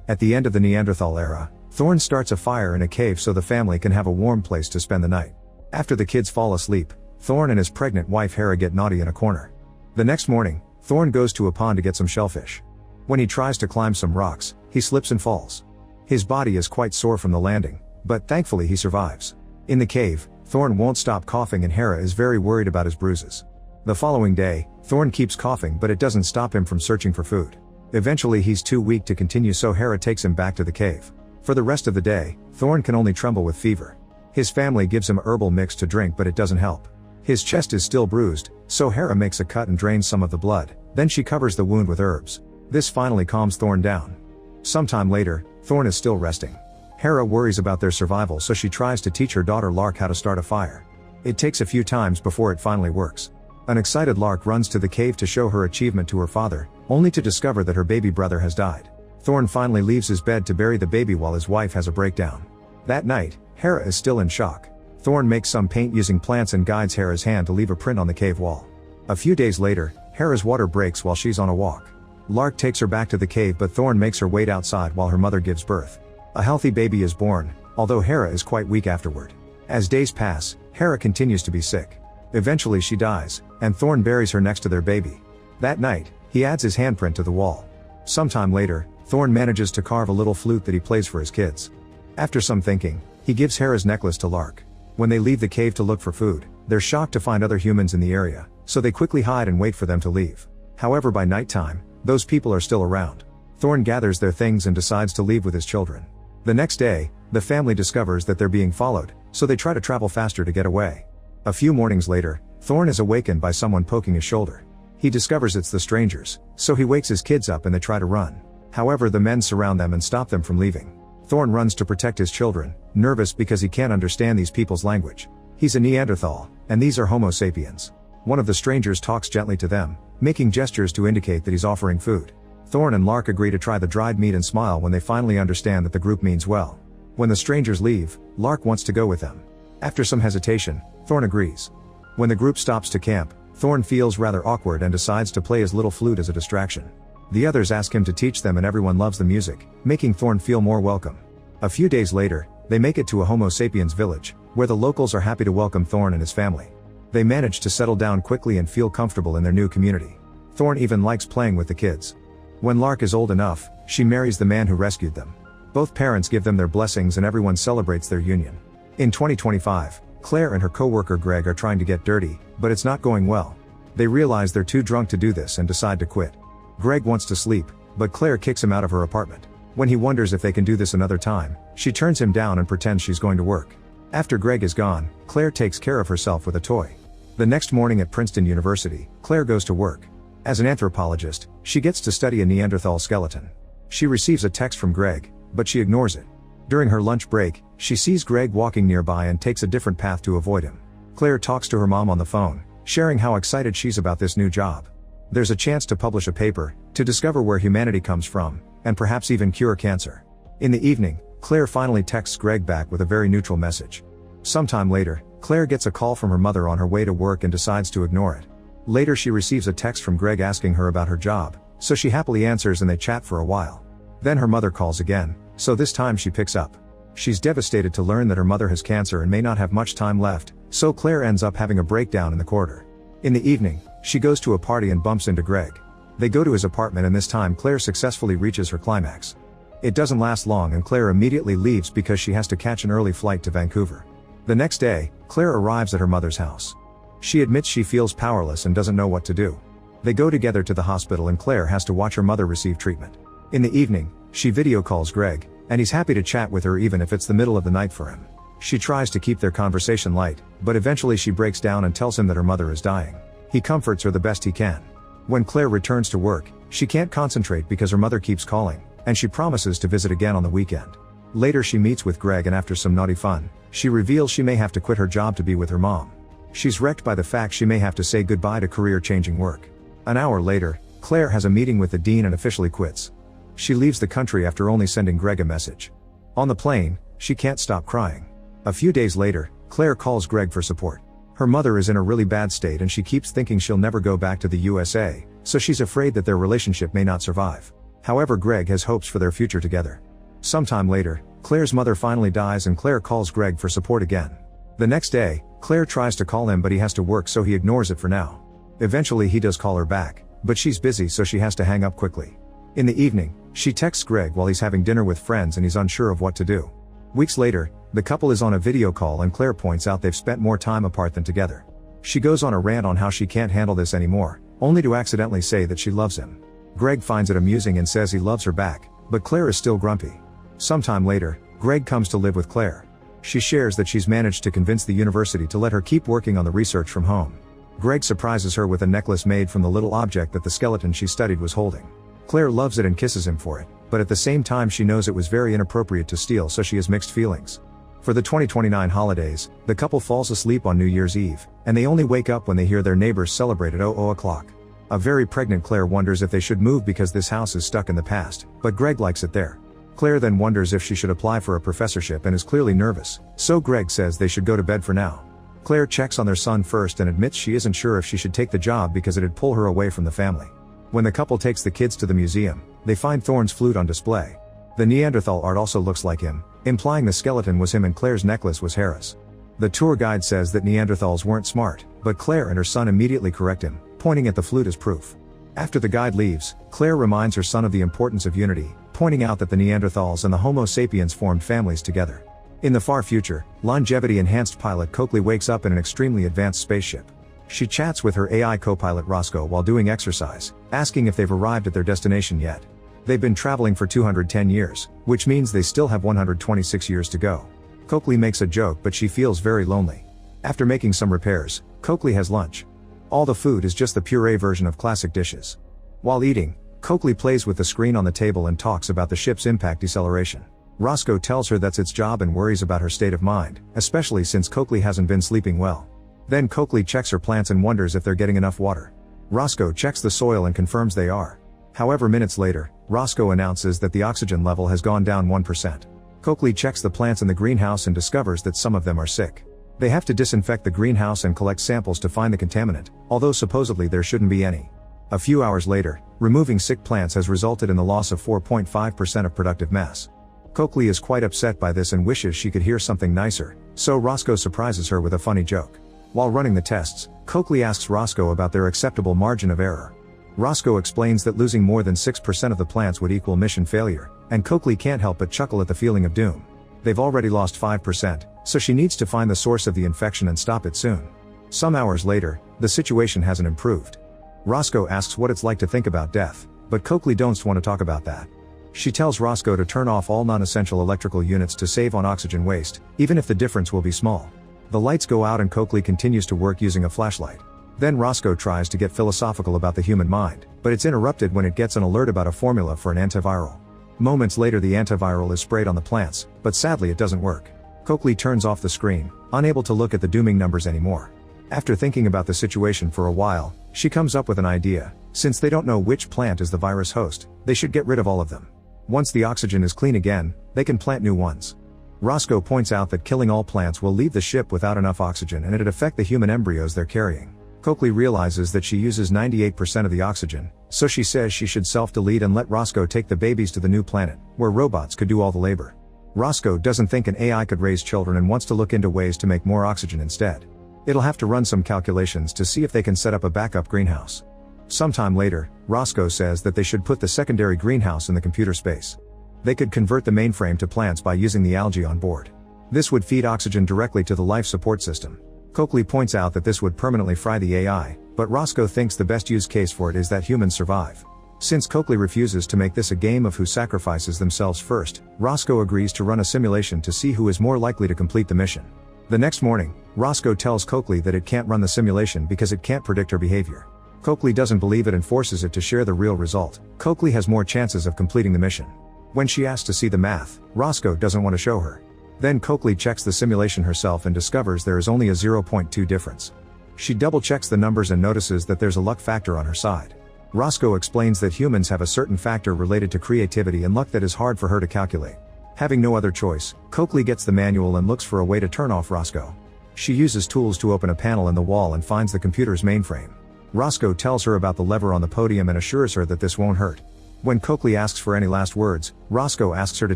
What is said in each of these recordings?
At the end of the Neanderthal era, Thorn starts a fire in a cave so the family can have a warm place to spend the night. After the kids fall asleep, Thorn and his pregnant wife Hera get naughty in a corner. The next morning, Thorn goes to a pond to get some shellfish. When he tries to climb some rocks, he slips and falls. His body is quite sore from the landing, but thankfully he survives. In the cave, Thorn won't stop coughing and Hera is very worried about his bruises. The following day, Thorn keeps coughing but it doesn't stop him from searching for food. Eventually he's too weak to continue so Hera takes him back to the cave. For the rest of the day, Thorn can only tremble with fever. His family gives him herbal mix to drink but it doesn't help. His chest is still bruised, so Hera makes a cut and drains some of the blood, then she covers the wound with herbs. This finally calms Thorn down. Sometime later, Thorn is still resting. Hera worries about their survival so she tries to teach her daughter Lark how to start a fire. It takes a few times before it finally works. An excited Lark runs to the cave to show her achievement to her father, only to discover that her baby brother has died. Thorn finally leaves his bed to bury the baby while his wife has a breakdown. That night, Hera is still in shock. Thorn makes some paint using plants and guides Hera's hand to leave a print on the cave wall. A few days later, Hera's water breaks while she's on a walk. Lark takes her back to the cave but Thorn makes her wait outside while her mother gives birth. A healthy baby is born, although Hera is quite weak afterward. As days pass, Hera continues to be sick. Eventually she dies, and Thorn buries her next to their baby. That night, he adds his handprint to the wall. Sometime later, Thorn manages to carve a little flute that he plays for his kids. After some thinking, he gives Hera's necklace to Lark. When they leave the cave to look for food, they're shocked to find other humans in the area, so they quickly hide and wait for them to leave. However, by nighttime, those people are still around. Thorn gathers their things and decides to leave with his children. The next day, the family discovers that they're being followed, so they try to travel faster to get away. A few mornings later, Thorn is awakened by someone poking his shoulder. He discovers it's the strangers, so he wakes his kids up and they try to run. However, the men surround them and stop them from leaving. Thorn runs to protect his children, nervous because he can't understand these people's language. He's a Neanderthal, and these are Homo sapiens. One of the strangers talks gently to them, making gestures to indicate that he's offering food. Thorn and Lark agree to try the dried meat and smile when they finally understand that the group means well. When the strangers leave, Lark wants to go with them. After some hesitation, Thorn agrees. When the group stops to camp, Thorn feels rather awkward and decides to play his little flute as a distraction. The others ask him to teach them and everyone loves the music, making Thorn feel more welcome. A few days later, they make it to a Homo sapiens village, where the locals are happy to welcome Thorn and his family. They manage to settle down quickly and feel comfortable in their new community. Thorn even likes playing with the kids. When Lark is old enough, she marries the man who rescued them. Both parents give them their blessings and everyone celebrates their union. In 2025, Claire and her co-worker Greg are trying to get dirty, but it's not going well. They realize they're too drunk to do this and decide to quit. Greg wants to sleep, but Claire kicks him out of her apartment. When he wonders if they can do this another time, she turns him down and pretends she's going to work. After Greg is gone, Claire takes care of herself with a toy. The next morning at Princeton University, Claire goes to work. As an anthropologist, she gets to study a Neanderthal skeleton. She receives a text from Greg, but she ignores it. During her lunch break, she sees Greg walking nearby and takes a different path to avoid him. Claire talks to her mom on the phone, sharing how excited she's about this new job. There's a chance to publish a paper, to discover where humanity comes from, and perhaps even cure cancer. In the evening, Claire finally texts Greg back with a very neutral message. Sometime later, Claire gets a call from her mother on her way to work and decides to ignore it. Later she receives a text from Greg asking her about her job, so she happily answers and they chat for a while. Then her mother calls again, so this time she picks up. She's devastated to learn that her mother has cancer and may not have much time left, so Claire ends up having a breakdown in the corridor. In the evening, she goes to a party and bumps into Greg. They go to his apartment and this time Claire successfully reaches her climax. It doesn't last long and Claire immediately leaves because she has to catch an early flight to Vancouver. The next day, Claire arrives at her mother's house. She admits she feels powerless and doesn't know what to do. They go together to the hospital and Claire has to watch her mother receive treatment. In the evening, she video calls Greg, and he's happy to chat with her even if it's the middle of the night for him. She tries to keep their conversation light, but eventually she breaks down and tells him that her mother is dying. He comforts her the best he can. When Claire returns to work, she can't concentrate because her mother keeps calling, and she promises to visit again on the weekend. Later she meets with Greg and after some naughty fun, she reveals she may have to quit her job to be with her mom. She's wrecked by the fact she may have to say goodbye to career-changing work. An hour later, Claire has a meeting with the dean and officially quits. She leaves the country after only sending Greg a message. On the plane, she can't stop crying. A few days later, Claire calls Greg for support. Her mother is in a really bad state and she keeps thinking she'll never go back to the USA, so she's afraid that their relationship may not survive. However, Greg has hopes for their future together. Sometime later, Claire's mother finally dies and Claire calls Greg for support again. The next day, Claire tries to call him but he has to work so he ignores it for now. Eventually he does call her back, but she's busy so she has to hang up quickly. In the evening, she texts Greg while he's having dinner with friends and he's unsure of what to do. Weeks later, the couple is on a video call and Claire points out they've spent more time apart than together. She goes on a rant on how she can't handle this anymore, only to accidentally say that she loves him. Greg finds it amusing and says he loves her back, but Claire is still grumpy. Sometime later, Greg comes to live with Claire. She shares that she's managed to convince the university to let her keep working on the research from home. Greg surprises her with a necklace made from the little object that the skeleton she studied was holding. Claire loves it and kisses him for it, but at the same time she knows it was very inappropriate to steal, so she has mixed feelings. For the 2029 holidays, the couple falls asleep on New Year's Eve, and they only wake up when they hear their neighbors celebrate at 00 o'clock. A very pregnant Claire wonders if they should move because this house is stuck in the past, but Greg likes it there. Claire then wonders if she should apply for a professorship and is clearly nervous, so Greg says they should go to bed for now. Claire checks on their son first and admits she isn't sure if she should take the job because it'd pull her away from the family. When the couple takes the kids to the museum, they find Thorne's flute on display. The Neanderthal art also looks like him, implying the skeleton was him and Claire's necklace was Harris. The tour guide says that Neanderthals weren't smart, but Claire and her son immediately correct him, pointing at the flute as proof. After the guide leaves, Claire reminds her son of the importance of unity, pointing out that the Neanderthals and the Homo sapiens formed families together. In the far future, longevity-enhanced pilot Coakley wakes up in an extremely advanced spaceship. She chats with her AI co-pilot Roscoe while doing exercise, asking if they've arrived at their destination yet. They've been traveling for 210 years, which means they still have 126 years to go. Coakley makes a joke but she feels very lonely. After making some repairs, Coakley has lunch. All the food is just the puree version of classic dishes. While eating, Coakley plays with the screen on the table and talks about the ship's impact deceleration. Roscoe tells her that's its job and worries about her state of mind, especially since Coakley hasn't been sleeping well. Then Coakley checks her plants and wonders if they're getting enough water. Roscoe checks the soil and confirms they are. However, minutes later, Roscoe announces that the oxygen level has gone down 1%. Coakley checks the plants in the greenhouse and discovers that some of them are sick. They have to disinfect the greenhouse and collect samples to find the contaminant, although supposedly there shouldn't be any. A few hours later, removing sick plants has resulted in the loss of 4.5% of productive mass. Coakley is quite upset by this and wishes she could hear something nicer, so Roscoe surprises her with a funny joke. While running the tests, Coakley asks Roscoe about their acceptable margin of error. Roscoe explains that losing more than 6% of the plants would equal mission failure, and Coakley can't help but chuckle at the feeling of doom. They've already lost 5%, so she needs to find the source of the infection and stop it soon. Some hours later, the situation hasn't improved. Roscoe asks what it's like to think about death, but Coakley don't want to talk about that. She tells Roscoe to turn off all non-essential electrical units to save on oxygen waste, even if the difference will be small. The lights go out and Coakley continues to work using a flashlight. Then Roscoe tries to get philosophical about the human mind, but it's interrupted when it gets an alert about a formula for an antiviral. Moments later the antiviral is sprayed on the plants, but sadly it doesn't work. Coakley turns off the screen, unable to look at the dooming numbers anymore. After thinking about the situation for a while, she comes up with an idea. Since they don't know which plant is the virus host, they should get rid of all of them. Once the oxygen is clean again, they can plant new ones. Roscoe points out that killing all plants will leave the ship without enough oxygen and it'd affect the human embryos they're carrying. Coakley realizes that she uses 98% of the oxygen, so she says she should self-delete and let Roscoe take the babies to the new planet, where robots could do all the labor. Roscoe doesn't think an AI could raise children and wants to look into ways to make more oxygen instead. It'll have to run some calculations to see if they can set up a backup greenhouse. Sometime later, Roscoe says that they should put the secondary greenhouse in the computer space. They could convert the mainframe to plants by using the algae on board. This would feed oxygen directly to the life support system. Coakley points out that this would permanently fry the AI, but Roscoe thinks the best use case for it is that humans survive. Since Coakley refuses to make this a game of who sacrifices themselves first, Roscoe agrees to run a simulation to see who is more likely to complete the mission. The next morning, Roscoe tells Coakley that it can't run the simulation because it can't predict her behavior. Coakley doesn't believe it and forces it to share the real result. Coakley has more chances of completing the mission. When she asks to see the math, Roscoe doesn't want to show her. Then Coakley checks the simulation herself and discovers there is only a 0.2 difference. She double checks the numbers and notices that there's a luck factor on her side. Roscoe explains that humans have a certain factor related to creativity and luck that is hard for her to calculate. Having no other choice, Coakley gets the manual and looks for a way to turn off Roscoe. She uses tools to open a panel in the wall and finds the computer's mainframe. Roscoe tells her about the lever on the podium and assures her that this won't hurt. When Coakley asks for any last words, Roscoe asks her to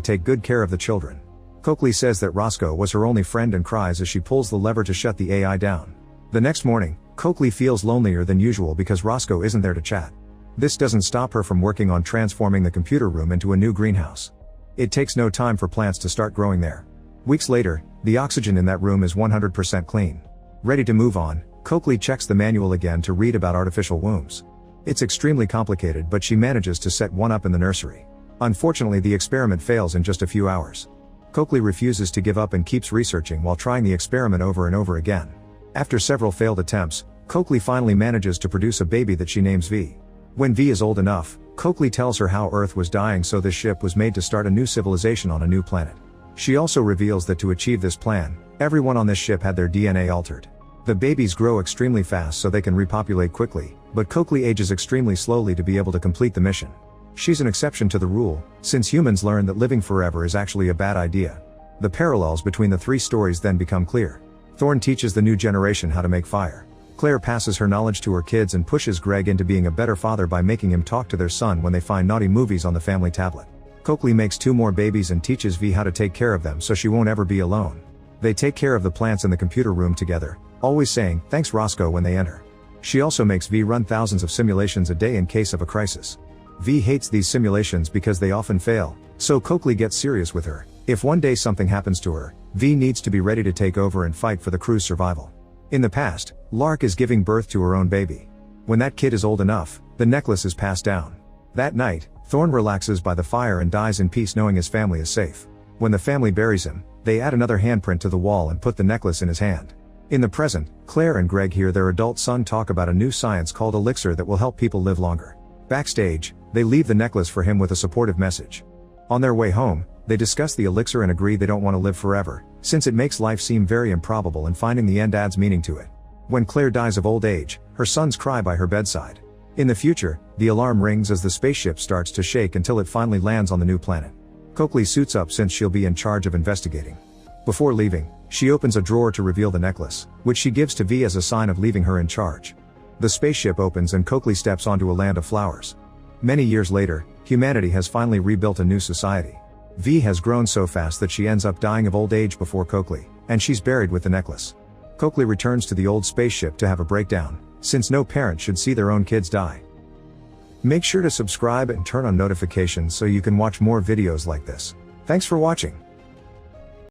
take good care of the children. Coakley says that Roscoe was her only friend and cries as she pulls the lever to shut the AI down. The next morning, Coakley feels lonelier than usual because Roscoe isn't there to chat. This doesn't stop her from working on transforming the computer room into a new greenhouse. It takes no time for plants to start growing there. Weeks later, the oxygen in that room is 100% clean. Ready to move on, Coakley checks the manual again to read about artificial wombs. It's extremely complicated, but she manages to set one up in the nursery. Unfortunately, the experiment fails in just a few hours. Coakley refuses to give up and keeps researching while trying the experiment over and over again. After several failed attempts, Coakley finally manages to produce a baby that she names V. When V is old enough, Coakley tells her how Earth was dying, so this ship was made to start a new civilization on a new planet. She also reveals that to achieve this plan, everyone on this ship had their DNA altered. The babies grow extremely fast so they can repopulate quickly, but Coakley ages extremely slowly to be able to complete the mission. She's an exception to the rule, since humans learn that living forever is actually a bad idea. The parallels between the three stories then become clear. Thorne teaches the new generation how to make fire. Claire passes her knowledge to her kids and pushes Greg into being a better father by making him talk to their son when they find naughty movies on the family tablet. Coakley makes 2 more babies and teaches V how to take care of them so she won't ever be alone. They take care of the plants in the computer room together, always saying, "Thanks Roscoe," when they enter. She also makes V run thousands of simulations a day in case of a crisis. V hates these simulations because they often fail, so Coakley gets serious with her. If one day something happens to her, V needs to be ready to take over and fight for the crew's survival. In the past, Lark is giving birth to her own baby. When that kid is old enough, the necklace is passed down. That night, Thorne relaxes by the fire and dies in peace knowing his family is safe. When the family buries him, they add another handprint to the wall and put the necklace in his hand. In the present, Claire and Greg hear their adult son talk about a new science called elixir that will help people live longer. Backstage, they leave the necklace for him with a supportive message. On their way home, they discuss the elixir and agree they don't want to live forever, since it makes life seem very improbable and finding the end adds meaning to it. When Claire dies of old age, her sons cry by her bedside. In the future, the alarm rings as the spaceship starts to shake until it finally lands on the new planet. Coakley suits up since she'll be in charge of investigating. Before leaving, she opens a drawer to reveal the necklace, which she gives to V as a sign of leaving her in charge. The spaceship opens and Coakley steps onto a land of flowers. Many years later, humanity has finally rebuilt a new society. V has grown so fast that she ends up dying of old age before Coakley, and she's buried with the necklace. Coakley returns to the old spaceship to have a breakdown, since no parent should see their own kids die. Make sure to subscribe and turn on notifications so you can watch more videos like this. Thanks for watching.